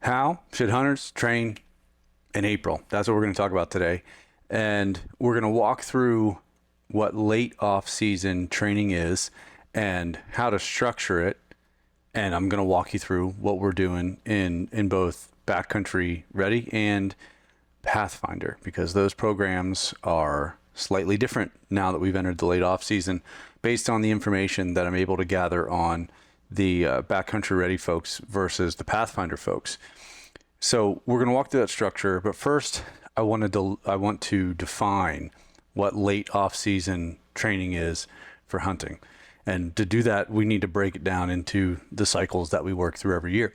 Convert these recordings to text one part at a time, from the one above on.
How should hunters train in April? That's what we're going to talk about today. And we're going to walk through what late off-season training is and how to structure it. And I'm going to walk you through what we're doing in both Backcountry Ready and Pathfinder, because those programs are slightly different now that we've entered the late off-season based on the information that I'm able to gather on the Backcountry Ready folks versus the Pathfinder folks. So we're going to walk through that structure, but first I want to define what late off-season training is for hunting. And to do that, we need to break it down into the cycles that we work through every year.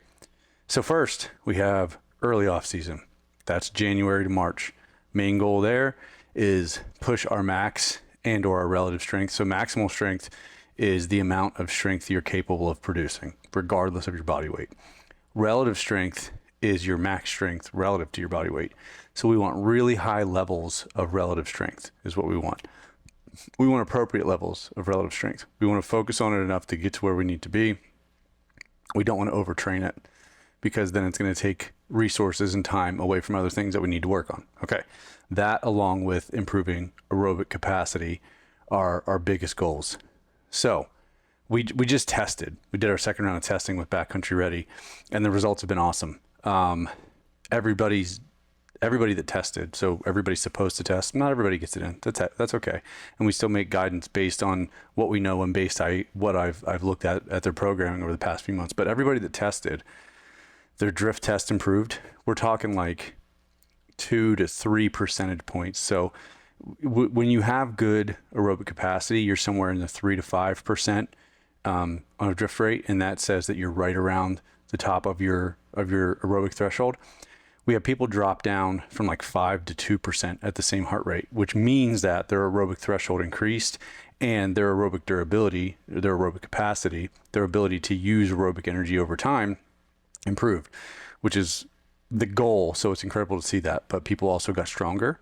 So first, we have early off-season. That's January to March. Main goal there is push our max and or our relative strength. So maximal strength is the amount of strength you're capable of producing, regardless of your body weight. Relative strength is your max strength relative to your body weight. So we want really high levels of relative strength is what we want. We want appropriate levels of relative strength. We want to focus on it enough to get to where we need to be. We don't want to overtrain it, because then it's going to take resources and time away from other things that we need to work on. Okay. That, along with improving aerobic capacity, are our biggest goals. So we just tested. We did our second round of testing with Backcountry Ready, and the results have been awesome. Everybody that tested, so everybody's supposed to test. Not everybody gets it in. That's okay. And we still make guidance based on what we know and based on what I've looked at their programming over the past few months. But everybody that tested, their drift test improved. We're talking like 2 to 3 percentage points. So when you have good aerobic capacity, you're somewhere in the 3 to 5% on a drift rate, and that says that you're right around the top of your aerobic threshold. We have people drop down from like 5 to 2% at the same heart rate, which means that their aerobic threshold increased and their aerobic durability, their aerobic capacity, their ability to use aerobic energy over time improved, which is the goal. So it's incredible to see that. But people also got stronger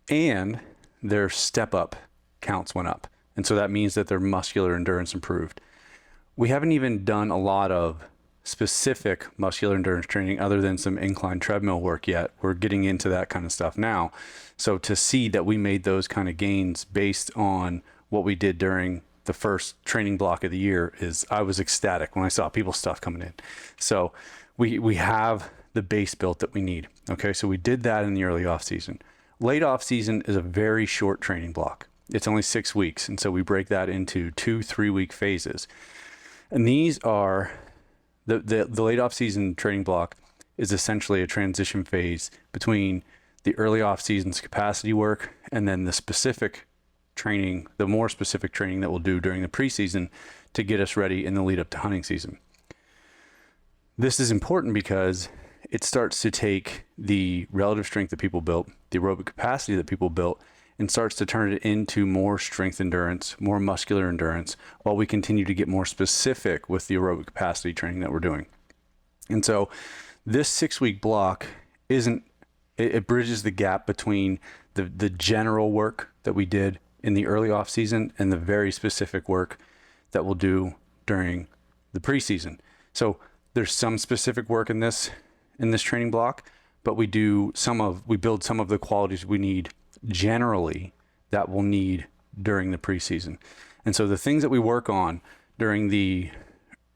and their step up counts went up. And so that means that their muscular endurance improved. We haven't even done a lot of specific muscular endurance training other than some incline treadmill work yet. We're getting into that kind of stuff now. So to see that we made those kind of gains based on what we did during the first training block of the year I was ecstatic when I saw people's stuff coming in. So we have the base built that we need. Okay, so we did that in the early off season. Late off season is a very short training block. It's only 6 weeks. And so we break that into 2-3 week phases. And these are the late off season training block is essentially a transition phase between the early off season's capacity work and then the specific training, the more specific training that we'll do during the preseason to get us ready in the lead up to hunting season. This is important because it starts to take the relative strength that people built, the aerobic capacity that people built, and starts to turn it into more strength endurance, more muscular endurance, while we continue to get more specific with the aerobic capacity training that we're doing. And so this 6 week block it bridges the gap between the general work that we did in the early off season and the very specific work that we'll do during the preseason. So there's some specific work in this training block, but we build some of the qualities we need generally that we'll need during the preseason. And so the things that we work on during the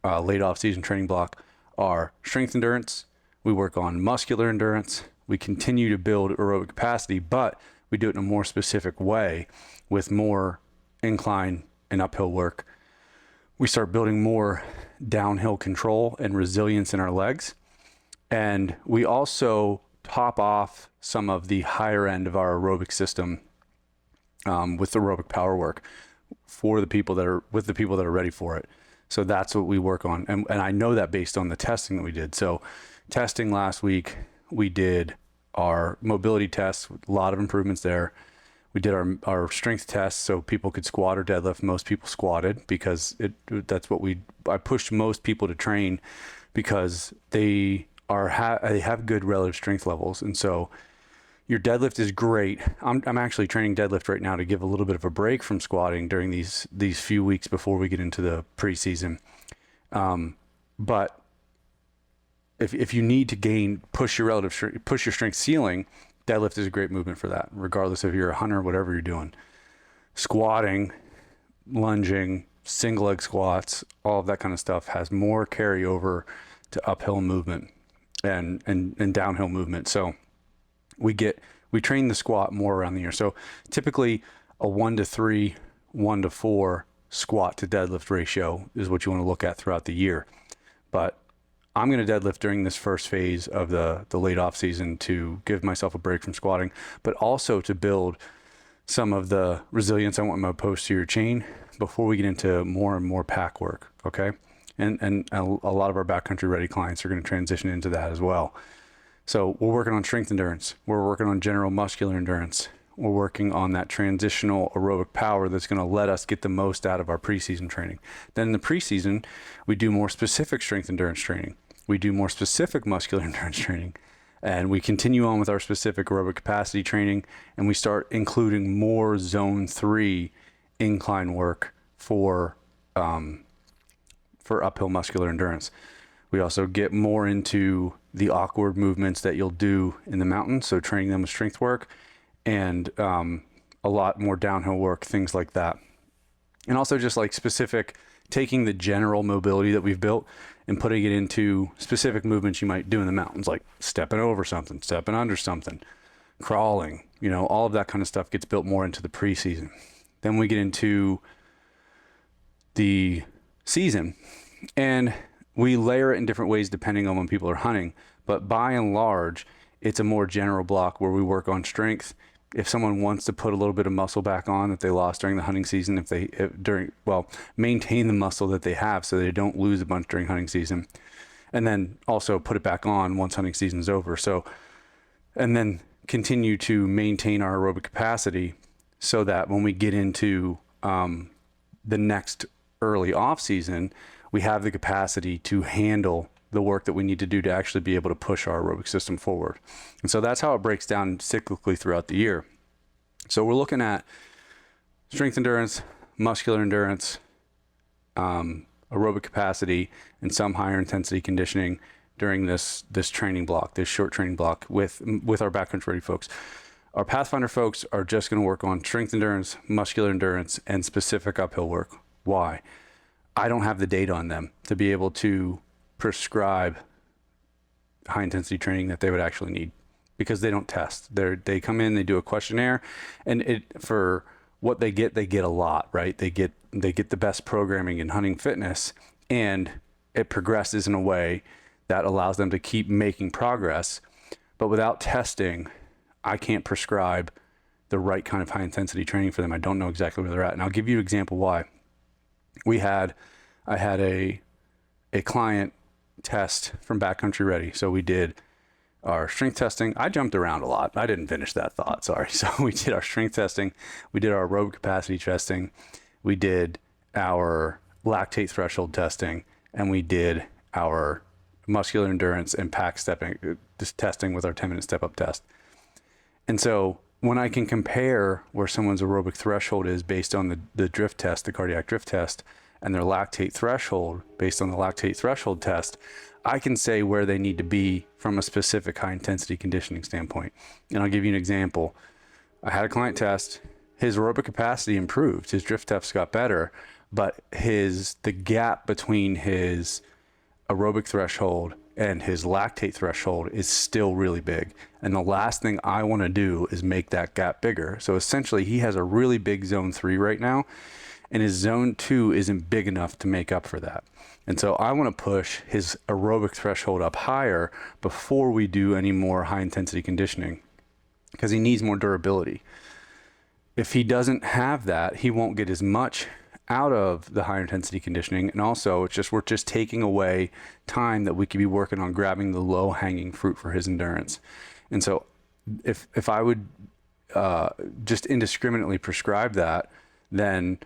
late off-season training block are strength endurance. We work on muscular endurance. We continue to build aerobic capacity, but we do it in a more specific way with more incline and uphill work. We start building more downhill control and resilience in our legs. And we also top off some of the higher end of our aerobic system with aerobic power work for the people that are ready for it. So that's what we work on. And I know that based on the testing that we did. So testing last week, we did our mobility tests, a lot of improvements there. We did our strength tests so people could squat or deadlift. Most people squatted because I pushed most people to train because they have good relative strength levels. And so your deadlift is great. I'm actually training deadlift right now to give a little bit of a break from squatting during these few weeks before we get into the preseason. But if you need to push your strength ceiling, deadlift is a great movement for that, regardless if you're a hunter, whatever you're doing. Squatting, lunging, single leg squats, all of that kind of stuff has more carryover to uphill movement and downhill movement. So we train the squat more around the year. So typically a 1-to-3, 1-to-4 squat to deadlift ratio is what you want to look at throughout the year. But I'm going to deadlift during this first phase of the late off season to give myself a break from squatting, but also to build some of the resilience I want in my posterior chain before we get into more and more pack work. Okay. And a lot of our backcountry ready clients are going to transition into that as well. So we're working on strength endurance. We're working on general muscular endurance. We're working on that transitional aerobic power that's going to let us get the most out of our preseason training. Then in the preseason, we do more specific strength endurance training. We do more specific muscular endurance training. And we continue on with our specific aerobic capacity training, and we start including more zone 3 incline work for uphill muscular endurance. We also get more into the awkward movements that you'll do in the mountains, so training them with strength work, and a lot more downhill work, things like that. And also just like specific, taking the general mobility that we've built and putting it into specific movements you might do in the mountains, like stepping over something, stepping under something, crawling, all of that kind of stuff gets built more into the preseason. Then we get into the season, and we layer it in different ways depending on when people are hunting. But by and large, it's a more general block where we work on strength. If someone wants to put a little bit of muscle back on that they lost during the hunting season, maintain the muscle that they have so they don't lose a bunch during hunting season, and then also put it back on once hunting season is over. So, and then continue to maintain our aerobic capacity so that when we get into the next early off season, we have the capacity to handle the work that we need to do to actually be able to push our aerobic system forward. And so that's how it breaks down cyclically throughout the year. So we're looking at strength endurance, muscular endurance, aerobic capacity, and some higher intensity conditioning during this training block, this short training block with our backcountry ready folks. Our Pathfinder folks are just going to work on strength endurance, muscular endurance, and specific uphill work. Why? I don't have the data on them to be able to prescribe high intensity training that they would actually need, because they don't test. They come in, they do a questionnaire, and for what they get a lot, right? They get the best programming in hunting fitness, and it progresses in a way that allows them to keep making progress. But without testing, I can't prescribe the right kind of high intensity training for them. I don't know exactly where they're at. And I'll give you an example why. I had a client test from Backcountry Ready. So we did our strength testing. I jumped around a lot. I didn't finish that thought. Sorry. So we did our strength testing. We did our aerobic capacity testing. We did our lactate threshold testing, and we did our muscular endurance and pack stepping, just testing with our 10-minute step up test. And so when I can compare where someone's aerobic threshold is based on the drift test, the cardiac drift test, and their lactate threshold based on the lactate threshold test, I can say where they need to be from a specific high intensity conditioning standpoint. And I'll give you an example. I had a client test. His aerobic capacity improved. His drift tests got better, but the gap between his aerobic threshold and his lactate threshold is still really big. And the last thing I want to do is make that gap bigger. So essentially he has a really big zone 3 right now, and his zone 2 isn't big enough to make up for that. And so I want to push his aerobic threshold up higher before we do any more high intensity conditioning, because he needs more durability. If he doesn't have that, he won't get as much out of the higher intensity conditioning. And also we're just taking away time that we could be working on grabbing the low hanging fruit for his endurance. And so if I would just indiscriminately prescribe that, then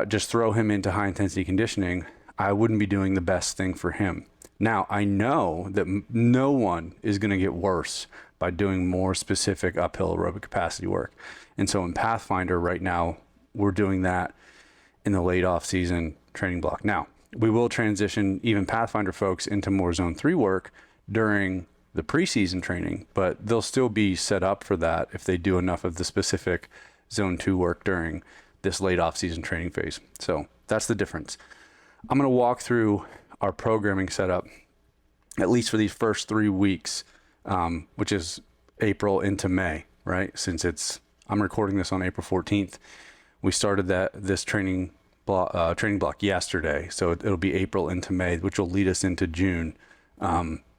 just throw him into high intensity conditioning, I wouldn't be doing the best thing for him. Now, I know that no one is going to get worse by doing more specific uphill aerobic capacity work. And so in Pathfinder right now, we're doing that in the late off season training block. Now, we will transition even Pathfinder folks into more zone 3 work during the preseason training, but they'll still be set up for that if they do enough of the specific zone 2 work during this late off-season training phase. So that's the difference. I'm going to walk through our programming setup, at least for these first 3 weeks, which is April into May, right? Since I'm recording this on April 14th. We started this training block yesterday, so it'll be April into May, which will lead us into June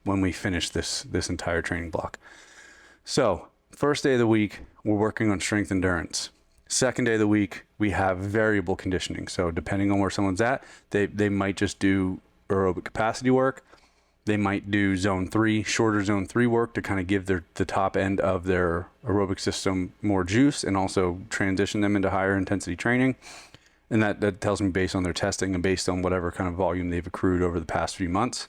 when we finish this entire training block. So first day of the week, we're working on strength endurance. Second day of the week, we have variable conditioning. So depending on where someone's at, they might just do aerobic capacity work. They might do zone 3, shorter zone 3 work to kind of give the top end of their aerobic system more juice and also transition them into higher intensity training. And that tells me based on their testing and based on whatever kind of volume they've accrued over the past few months.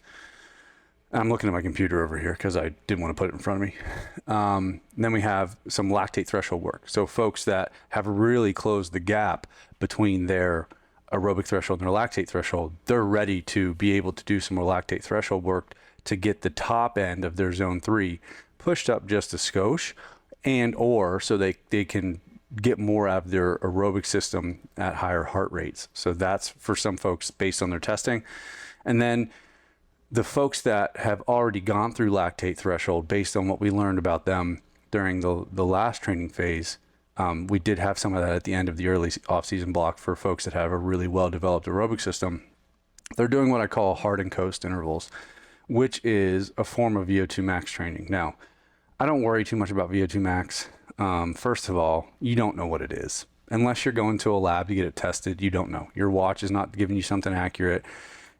I'm looking at my computer over here because I didn't want to put it in front of me. Then we have some lactate threshold work. So folks that have really closed the gap between their aerobic threshold and their lactate threshold, they're ready to be able to do some more lactate threshold work to get the top end of their zone 3 pushed up just a skosh, and or so they can get more out of their aerobic system at higher heart rates. So that's for some folks based on their testing. And then the folks that have already gone through lactate threshold based on what we learned about them during the last training phase, we did have some of that at the end of the early off-season block for folks that have a really well-developed aerobic system. They're doing what I call hard and coast intervals, which is a form of VO2 max training. Now, I don't worry too much about VO2 max. First of all, you don't know what it is. Unless you're going to a lab to get it tested, you don't know. Your watch is not giving you something accurate.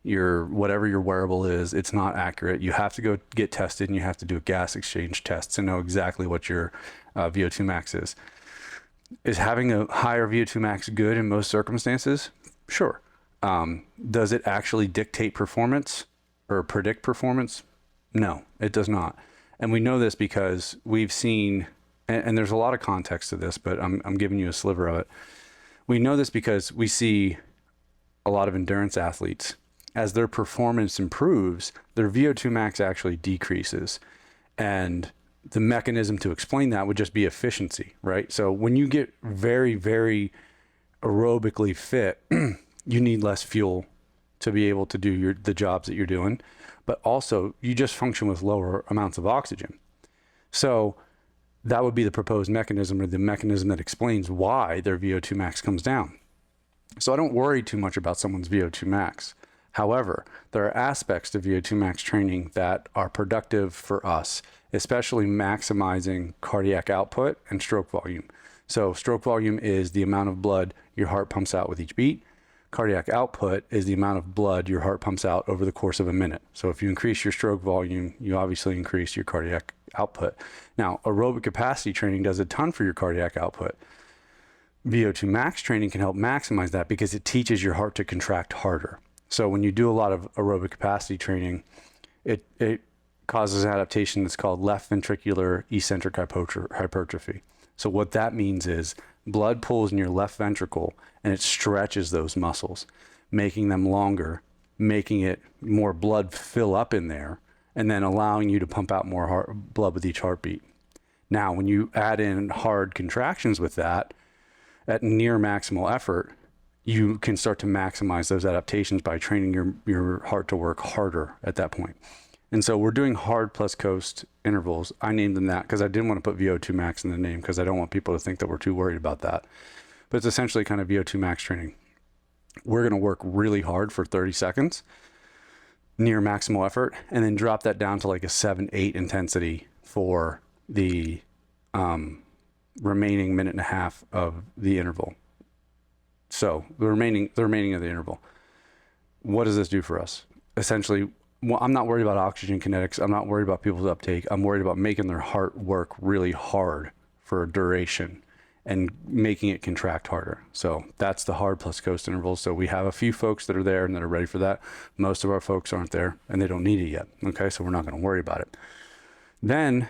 Whatever your wearable is, it's not accurate. You have to go get tested and you have to do a gas exchange test to know exactly what your VO2 max is. Is having a higher VO2 max good in most circumstances? Sure. Does it actually dictate performance or predict performance? No, it does not. And we know this because we've seen, and there's a lot of context to this, but I'm giving you a sliver of it. We know this because we see a lot of endurance athletes. As their performance improves, their VO2 max actually decreases. And the mechanism to explain that would just be efficiency, right? So when you get very, very aerobically fit, you need less fuel to be able to do the jobs that you're doing, but also you just function with lower amounts of oxygen. So that would be the proposed mechanism, or the mechanism that explains why their VO2 max comes down. So I don't worry too much about someone's VO2 max. However, there are aspects to VO2 max training that are productive for us, especially maximizing cardiac output and stroke volume. So stroke volume is the amount of blood your heart pumps out with each beat. Cardiac output is the amount of blood your heart pumps out over the course of a minute. So if you increase your stroke volume, you obviously increase your cardiac output. Now, aerobic capacity training does a ton for your cardiac output. VO2 max training can help maximize that because it teaches your heart to contract harder. So when you do a lot of aerobic capacity training, it causes an adaptation that's called left ventricular eccentric hypertrophy. So what that means is blood pools in your left ventricle and it stretches those muscles, making them longer, making it more blood fill up in there, and then allowing you to pump out more blood with each heartbeat. Now, when you add in hard contractions with that at near maximal effort, you can start to maximize those adaptations by training your heart to work harder at that point. And so we're doing hard plus coast intervals. I named them that because I didn't want to put VO2 max in the name because I don't want people to think that we're too worried about that. But it's essentially kind of VO2 max training. We're going to work really hard for 30 seconds, near maximal effort, and then drop that down to like a 7-8 intensity for the remaining minute and a half of the interval. So the remaining of the interval. What does this do for us? Essentially, well, I'm not worried about oxygen kinetics. I'm not worried about people's uptake. I'm worried about making their heart work really hard for a duration and making it contract harder. So that's the hard plus coast intervals. So we have a few folks that are there and that are ready for that. Most of our folks aren't there and they don't need it yet. Okay, so we're not going to worry about it. Then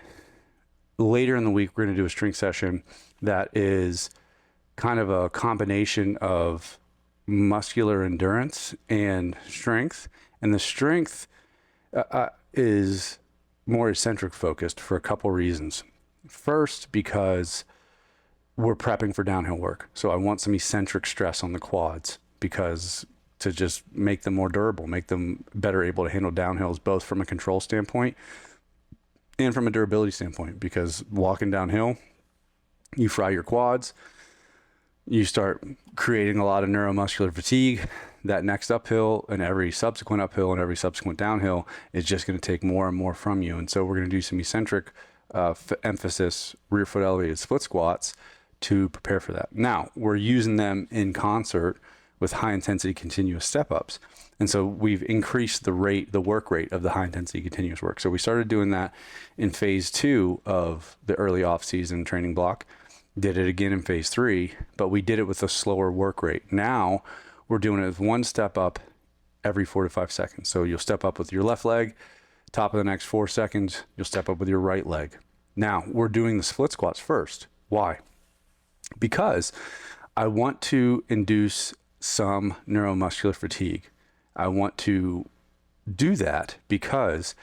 later in the week, we're going to do a strength session that is kind of a combination of muscular endurance and strength. And the strength is more eccentric focused for a couple reasons. First, because we're prepping for downhill work. So I want some eccentric stress on the quads because to just make them more durable, make them better able to handle downhills, both from a control standpoint and from a durability standpoint, because walking downhill, you fry your quads, you start creating a lot of neuromuscular fatigue. That next uphill and every subsequent uphill and every subsequent downhill is just going to take more and more from you. And so we're going to do some eccentric emphasis rear foot elevated split squats to prepare for that. Now, we're using them in concert with high intensity continuous step ups. And so we've increased the work rate of the high intensity continuous work. So we started doing that in phase 2 of the early off season training block, did it again in phase 3, but we did it with a slower work rate. Now we're doing it with one step up every 4 to 5 seconds. So you'll step up with your left leg, top of the next 4 seconds, you'll step up with your right leg. Now we're doing the split squats first. Why? Because I want to induce some neuromuscular fatigue. I want to do that because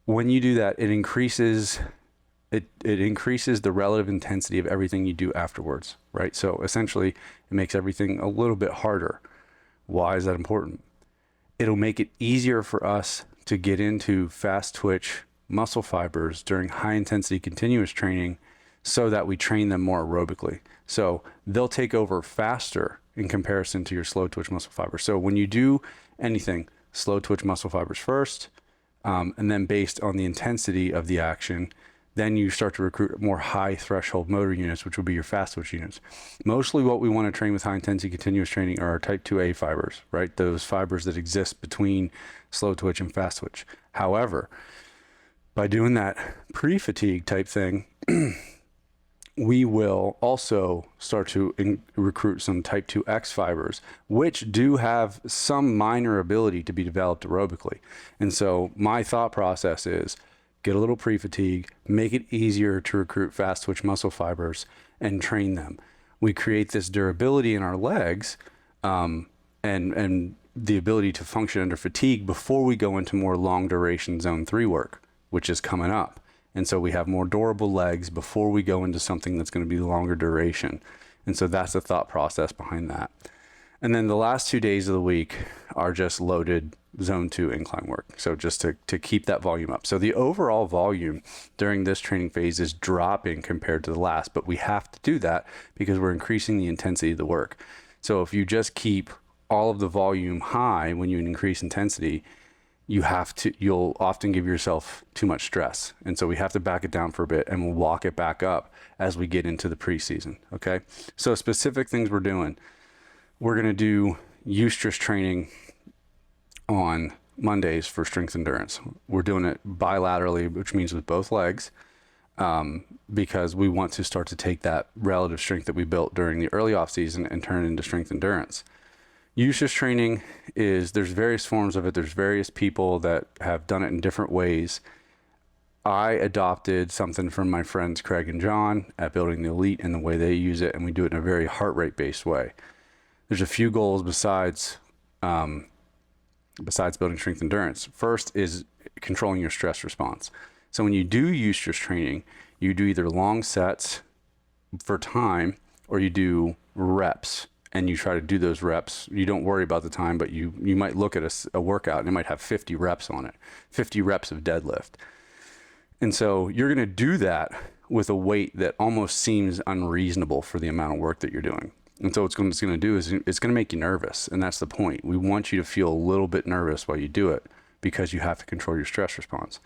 when you do that, it increases the relative intensity of everything you do afterwards, right? So essentially, it makes everything a little bit harder. Why is that important? It'll make it easier for us to get into fast twitch muscle fibers during high intensity continuous training so that we train them more aerobically. So they'll take over faster in comparison to your slow twitch muscle fibers. So when you do anything, slow twitch muscle fibers first, and then based on the intensity of the action, then you start to recruit more high threshold motor units, which will be your fast twitch units. Mostly what we want to train with high intensity continuous training are our type 2A fibers, right? Those fibers that exist between slow twitch and fast twitch. However, by doing that pre-fatigue type thing, we will also start to recruit some type 2X fibers, which do have some minor ability to be developed aerobically. And so my thought process is get a little pre-fatigue, make it easier to recruit fast twitch muscle fibers and train them. We create this durability in our legs and the ability to function under fatigue before we go into more long duration zone 3 work, which is coming up. And so we have more durable legs before we go into something that's going to be longer duration. And so that's the thought process behind that. And then the last 2 days of the week are just loaded zone 2 incline work. So just to keep that volume up. So the overall volume during this training phase is dropping compared to the last, but we have to do that because we're increasing the intensity of the work. So if you just keep all of the volume high when you increase intensity, you'll often give yourself too much stress. And so we have to back it down for a bit and we'll walk it back up as we get into the preseason. Okay. So specific things we're doing, we're going to do eustress training on Mondays for strength endurance. We're doing it bilaterally, which means with both legs, because we want to start to take that relative strength that we built during the early off season and turn it into strength endurance. Eustress training there's various forms of it. There's various people that have done it in different ways. I adopted something from my friends Craig and John at Building the Elite and the way they use it, and we do it in a very heart rate based way. There's a few goals besides building strength endurance. First is controlling your stress response. So when you do eustress training, you do either long sets for time or you do reps. And you try to do those reps. You don't worry about the time, but you might look at a workout and it might have 50 reps on it, 50 reps of deadlift. And so you're going to do that with a weight that almost seems unreasonable for the amount of work that you're doing. And so what it's going to do is it's going to make you nervous. And that's the point. We want you to feel a little bit nervous while you do it because you have to control your stress response.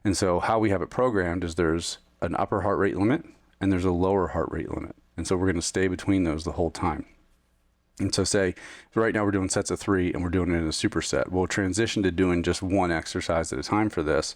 And so how we have it programmed is there's an upper heart rate limit and there's a lower heart rate limit. And so we're going to stay between those the whole time. And so say right now we're doing sets of 3 and we're doing it in a superset. We'll transition to doing just one exercise at a time for this,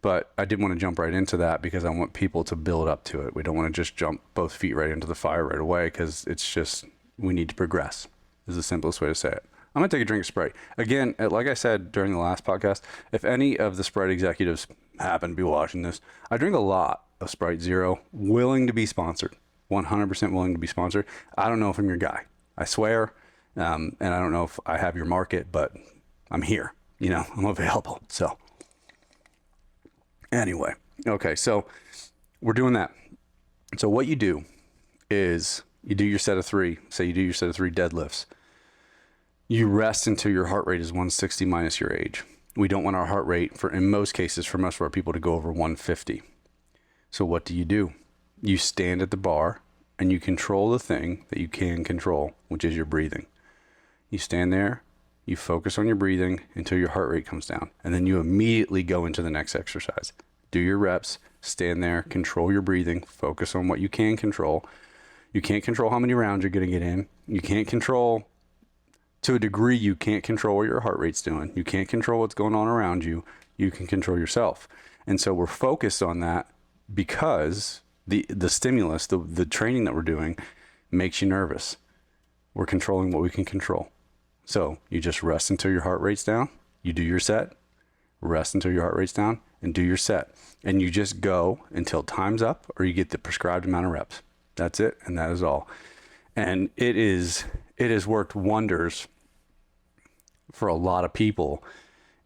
but I didn't want to jump right into that because I want people to build up to it. We don't want to just jump both feet right into the fire right away because it's just, we need to progress is the simplest way to say it. I'm going to take a drink of Sprite. Again, like I said during the last podcast, if any of the Sprite executives happen to be watching this, I drink a lot of Sprite Zero, willing to be sponsored, 100% willing to be sponsored. I don't know if I'm your guy. I swear, and I don't know if I have your market, but I'm here, I'm available. So Anyway, okay, so we're doing that. So what you do is you do your set of three. Say you do your set of three deadlifts. You rest until your heart rate is 160 minus your age. We don't want our heart rate, in most cases, for most of our people, to go over 150. So what do? You stand at the bar and you control the thing that you can control, which is your breathing. You stand there, you focus on your breathing until your heart rate comes down, and then you immediately go into the next exercise. Do your reps, stand there, control your breathing, focus on what you can control. You can't control how many rounds you're going to get in. You can't control, to a degree, you can't control what your heart rate's doing. You can't control what's going on around you. You can control yourself. And so we're focused on that because the stimulus, the training that we're doing makes you nervous. We're controlling what we can control. So you just rest until your heart rate's down. You do your set, rest until your heart rate's down, and do your set. And you just go until time's up or you get the prescribed amount of reps. That's it, and that is all. And it has worked wonders for a lot of people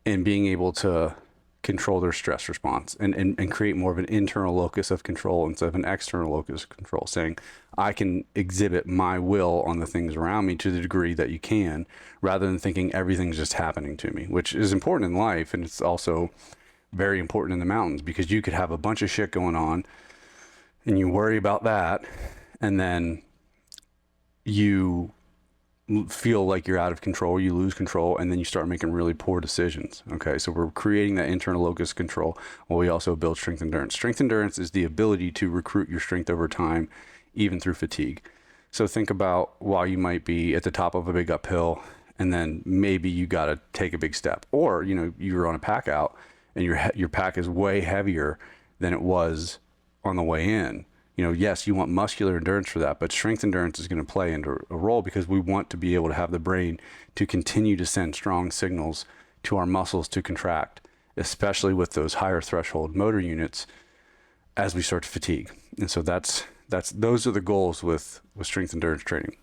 in being able to control their stress response and create more of an internal locus of control instead of an external locus of control, saying I can exhibit my will on the things around me to the degree that you can, rather than thinking everything's just happening to me, which is important in life. And it's also very important in the mountains, because you could have a bunch of shit going on and you worry about that, and then you feel like you're out of control, you lose control, and then you start making really poor decisions. Okay, so we're creating that internal locus of control while we also build strength endurance. Strength endurance is the ability to recruit your strength over time, even through fatigue. So think about while you might be at the top of a big uphill, and then maybe you got to take a big step, or you're on a pack out and your pack is way heavier than it was on the way in. Yes, you want muscular endurance for that, but strength endurance is going to play into a role, because we want to be able to have the brain to continue to send strong signals to our muscles to contract, especially with those higher threshold motor units as we start to fatigue. And so those are the goals with strength endurance training.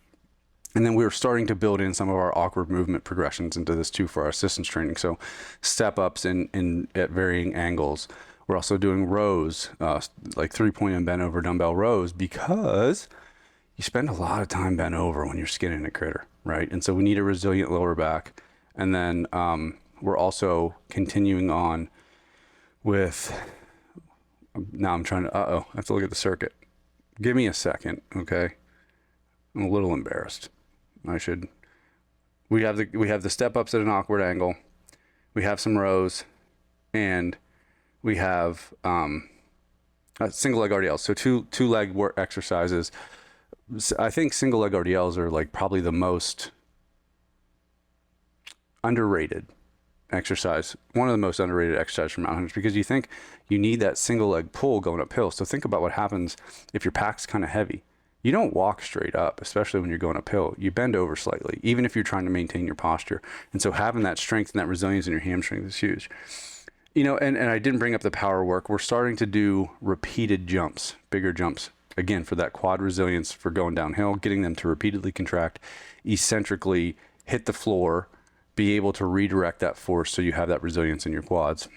And then we're starting to build in some of our awkward movement progressions into this too for our assistance training. So step ups in at varying angles. We're also doing rows, like 3-point and bent over dumbbell rows, because you spend a lot of time bent over when you're skinning a critter, right? And so we need a resilient lower back. And then we're also continuing on with, now I'm trying to, I have to look at the circuit. Give me a second, okay? I'm a little embarrassed. We have the step ups at an awkward angle. We have some rows, and we have single leg RDLs. So two leg work exercises. I think single leg RDLs are like probably the most underrated exercise. One of the most underrated exercises for mountain hunters, because you think you need that single leg pull going uphill. So think about what happens if your pack's kind of heavy. You don't walk straight up, especially when you're going uphill. You bend over slightly, even if you're trying to maintain your posture. And so having that strength and that resilience in your hamstring is huge. And I didn't bring up the power work. We're starting to do repeated jumps, bigger jumps, again, for that quad resilience for going downhill, getting them to repeatedly contract, eccentrically hit the floor, be able to redirect that force so you have that resilience in your quads.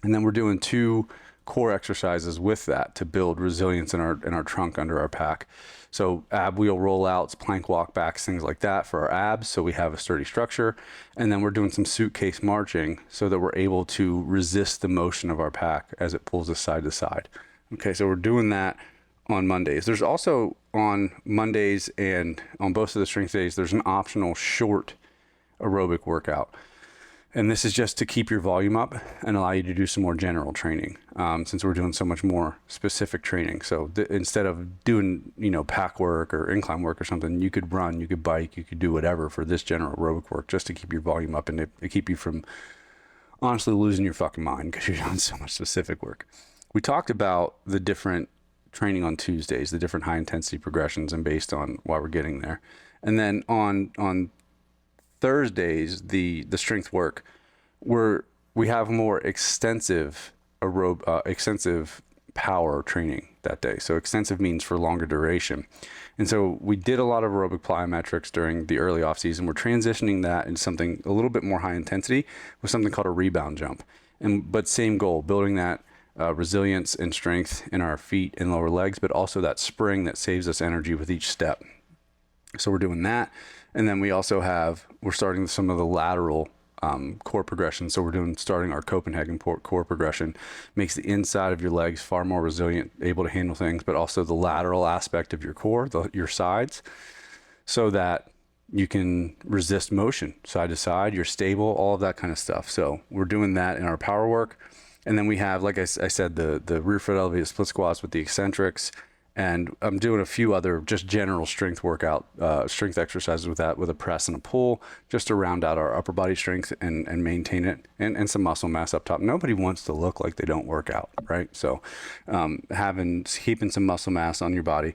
And then we're doing 2 core exercises with that to build resilience in our trunk under our pack. So ab wheel rollouts, plank walk backs, things like that for our abs, so we have a sturdy structure. And then we're doing some suitcase marching so that we're able to resist the motion of our pack as it pulls us side to side. Okay, so we're doing that on Mondays. There's also on Mondays and on both of the strength days, there's an optional short aerobic workout. And this is just to keep your volume up and allow you to do some more general training, since we're doing so much more specific training. So instead of doing, pack work or incline work or something, you could run, you could bike, you could do whatever for this general aerobic work, just to keep your volume up and to keep you from honestly losing your fucking mind because you're doing so much specific work. We talked about the different training on Tuesdays, the different high intensity progressions, and based on why we're getting there. And then on Thursdays, the strength work, we have more extensive power training that day. So extensive means for longer duration. And so we did a lot of aerobic plyometrics during the early off season. We're transitioning that into something a little bit more high intensity with something called a rebound jump. But same goal, building that resilience and strength in our feet and lower legs, but also that spring that saves us energy with each step. So we're doing that. And then we're starting some of the lateral core progression. So we're starting our Copenhagen core progression. Makes the inside of your legs far more resilient, able to handle things, but also the lateral aspect of your core, your sides, so that you can resist motion side to side, you're stable, all of that kind of stuff. So we're doing that in our power work. And then we have, like I said, the rear foot elevated split squats with the eccentrics. And I'm doing a few other just general strength exercises with that, with a press and a pull, just to round out our upper body strength and maintain it, and some muscle mass up top. Nobody wants to look like they don't work out, right? So keeping some muscle mass on your body.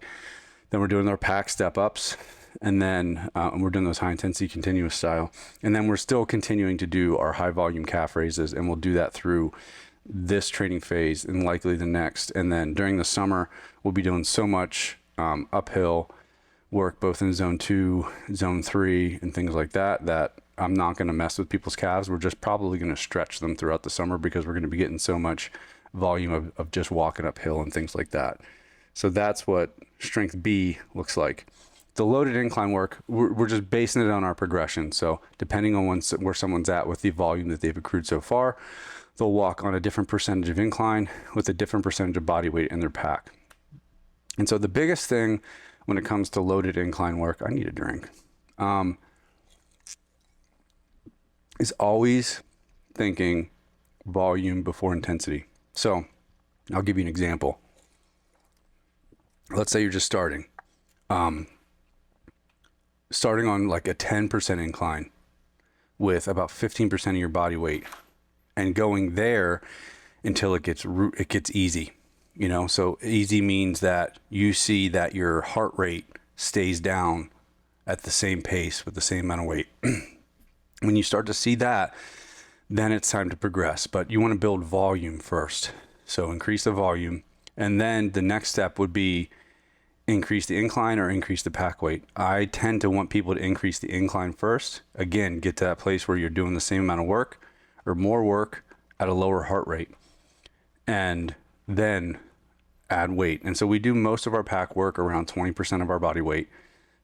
Then we're doing our pack step ups, and then we're doing those high intensity continuous style. And then we're still continuing to do our high volume calf raises, and we'll do that through this training phase and likely the next. And then during the summer, we'll be doing so much uphill work, both in zone 2, zone 3, and things like that, that I'm not going to mess with people's calves. We're just probably going to stretch them throughout the summer, because we're going to be getting so much volume of just walking uphill and things like that. So that's what strength B looks like. The loaded incline work, we're just basing it on our progression. So depending on where someone's at with the volume that they've accrued so far, they'll walk on a different percentage of incline with a different percentage of body weight in their pack. And so the biggest thing when it comes to loaded incline work, I need a drink, is always thinking volume before intensity. So I'll give you an example. Let's say you're just starting on like a 10% incline with about 15% of your body weight, and going there until it gets easy, so easy means that you see that your heart rate stays down at the same pace with the same amount of weight. When you start to see that, then it's time to progress, but you want to build volume first. So increase the volume, and then the next step would be increase the incline or increase the pack weight. I tend to want people to increase the incline first. Again, get to that place where you're doing the same amount of work or more work at a lower heart rate, and then add weight. And so we do most of our pack work around 20% of our body weight,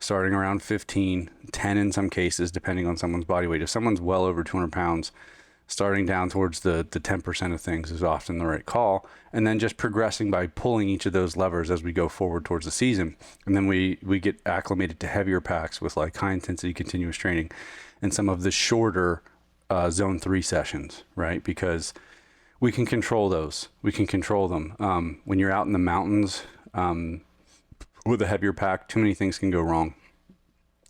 starting around 15, 10 in some cases, depending on someone's body weight. If someone's well over 200 pounds, starting down towards the 10% of things is often the right call. And then just progressing by pulling each of those levers as we go forward towards the season. And then we get acclimated to heavier packs with like high intensity continuous training and some of the shorter zone 3 sessions, right? Because we can control those. We can control them. When you're out in the mountains with a heavier pack, too many things can go wrong.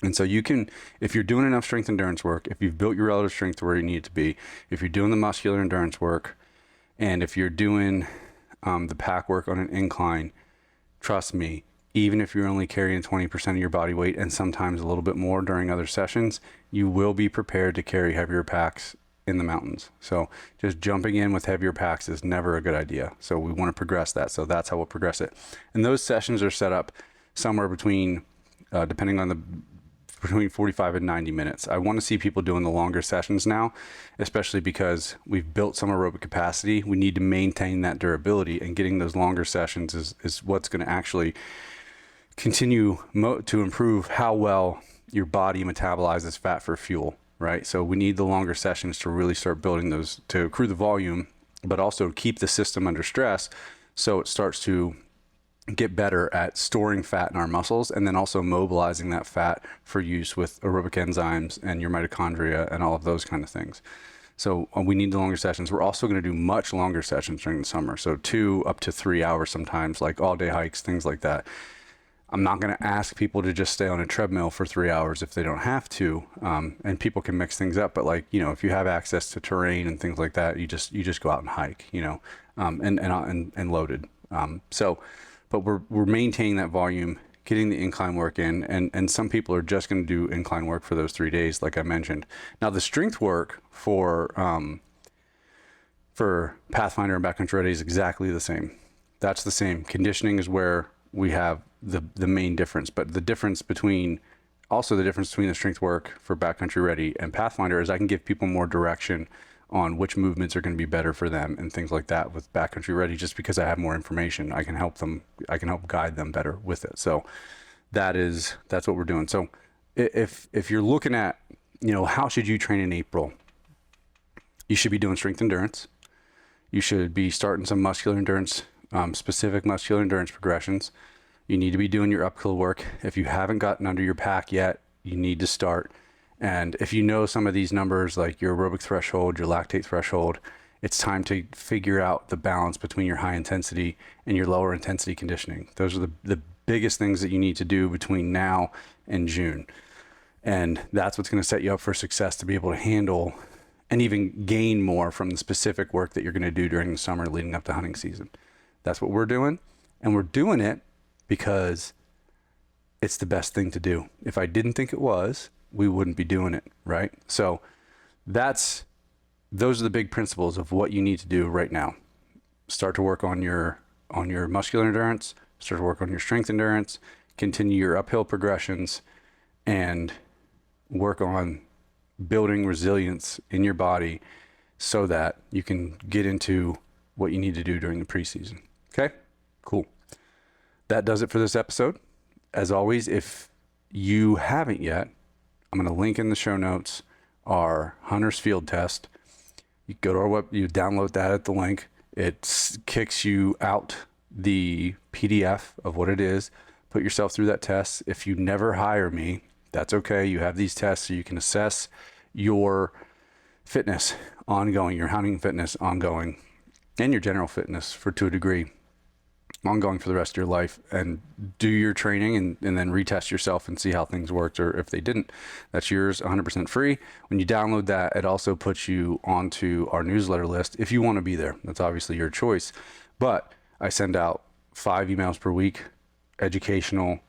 And so you can, if you're doing enough strength endurance work, if you've built your relative strength to where you need it to be, if you're doing the muscular endurance work, and if you're doing the pack work on an incline, trust me, even if you're only carrying 20% of your body weight and sometimes a little bit more during other sessions, you will be prepared to carry heavier packs in the mountains. So just jumping in with heavier packs is never a good idea. So we want to progress that. So that's how we'll progress it. And those sessions are set up somewhere between, depending on between 45 and 90 minutes. I want to see people doing the longer sessions now, especially because we've built some aerobic capacity. We need to maintain that durability, and getting those longer sessions is what's going to actually continue to improve how well your body metabolizes fat for fuel, right? So we need the longer sessions to really start building those, to accrue the volume, but also keep the system under stress so it starts to get better at storing fat in our muscles, and then also mobilizing that fat for use with aerobic enzymes and your mitochondria and all of those kind of things. So we need the longer sessions. We're also going to do much longer sessions during the summer. So 2 up to 3 hours sometimes, like all day hikes, things like that. I'm not going to ask people to just stay on a treadmill for 3 hours if they don't have to. And people can mix things up, but like, if you have access to terrain and things like that, you just go out and hike, and loaded. But we're maintaining that volume, getting the incline work in, and some people are just going to do incline work for those 3 days, like I mentioned. Now the strength work for Pathfinder and Backcountry Ready is exactly the same. That's the same. Conditioning is where we have the main difference, but the difference between the strength work for Backcountry Ready and Pathfinder is I can give people more direction on which movements are going to be better for them and things like that with Backcountry Ready. Just because I have more information, I can help guide them better with it. So that's what we're doing. So if you're looking at, how should you train in April? You should be doing strength endurance. You should be starting some muscular endurance, specific muscular endurance progressions. You need to be doing your uphill work. If you haven't gotten under your pack yet, you need to start. And if you know some of these numbers, like your aerobic threshold, your lactate threshold, it's time to figure out the balance between your high intensity and your lower intensity conditioning. Those are the biggest things that you need to do between now and June. And that's what's going to set you up for success, to be able to handle and even gain more from the specific work that you're going to do during the summer leading up to hunting season. That's what we're doing. And we're doing it because it's the best thing to do. If I didn't think it was, we wouldn't be doing it, right? So those are the big principles of what you need to do right now. Start to work on your muscular endurance, start to work on your strength endurance, continue your uphill progressions, and work on building resilience in your body so that you can get into what you need to do during the preseason. Okay? Cool. That does it for this episode. As always, if you haven't yet, I'm going to link in the show notes our Hunter's Field Test. You go to our web, you download that at the link. It kicks you out the PDF of what it is. Put yourself through that test. If you never hire me, that's okay. You have these tests so you can assess your fitness ongoing, your hunting fitness ongoing, and your general fitness to a degree ongoing for the rest of your life, and do your training and then retest yourself and see how things worked, or if they didn't. That's yours 100% free. When you download that, it also puts you onto our newsletter list if you want to be there. That's obviously your choice. But I send out 5 emails per week, educational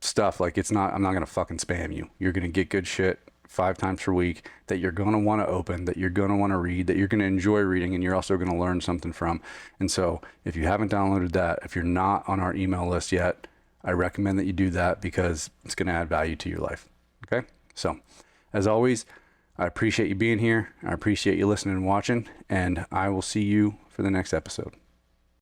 stuff. Like, I'm not going to fucking spam you. You're going to get good shit 5 times per week that you're going to want to open, that you're going to want to read, that you're going to enjoy reading, and you're also going to learn something from. And so if you haven't downloaded that, if you're not on our email list yet, I recommend that you do that, because it's going to add value to your life. Okay? So as always, I appreciate you being here. I appreciate you listening and watching, and I will see you for the next episode.